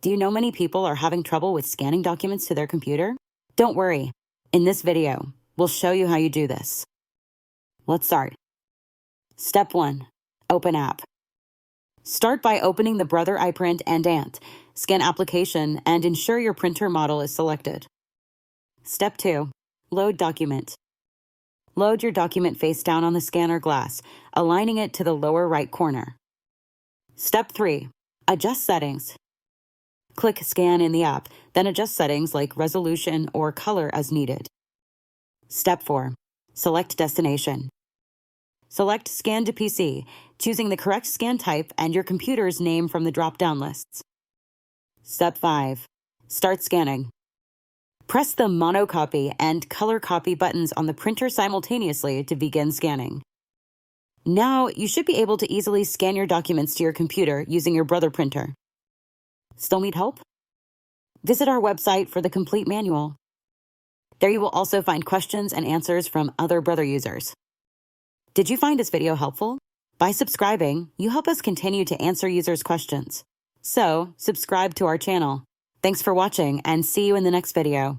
Do you know many people are having trouble with scanning documents to their computer? Don't worry. In this video, we'll show you how you do this. Let's start. Step 1. Open app. Start by opening the Brother iPrint&Scan scan application and ensure your printer model is selected. Step 2. Load document. Load your document face down on the scanner glass, aligning it to the lower right corner. Step 3. Adjust settings. Click Scan in the app, then adjust settings like resolution or color as needed. Step 4. Select destination. Select Scan to PC, choosing the correct scan type and your computer's name from the drop-down lists. Step 5. Start scanning. Press the monocopy and color copy buttons on the printer simultaneously to begin scanning. Now, you should be able to easily scan your documents to your computer using your Brother printer. Still need help? Visit our website for the complete manual. There you will also find questions and answers from other Brother users. Did you find this video helpful? By subscribing, you help us continue to answer users' questions. So, subscribe to our channel. Thanks for watching and see you in the next video.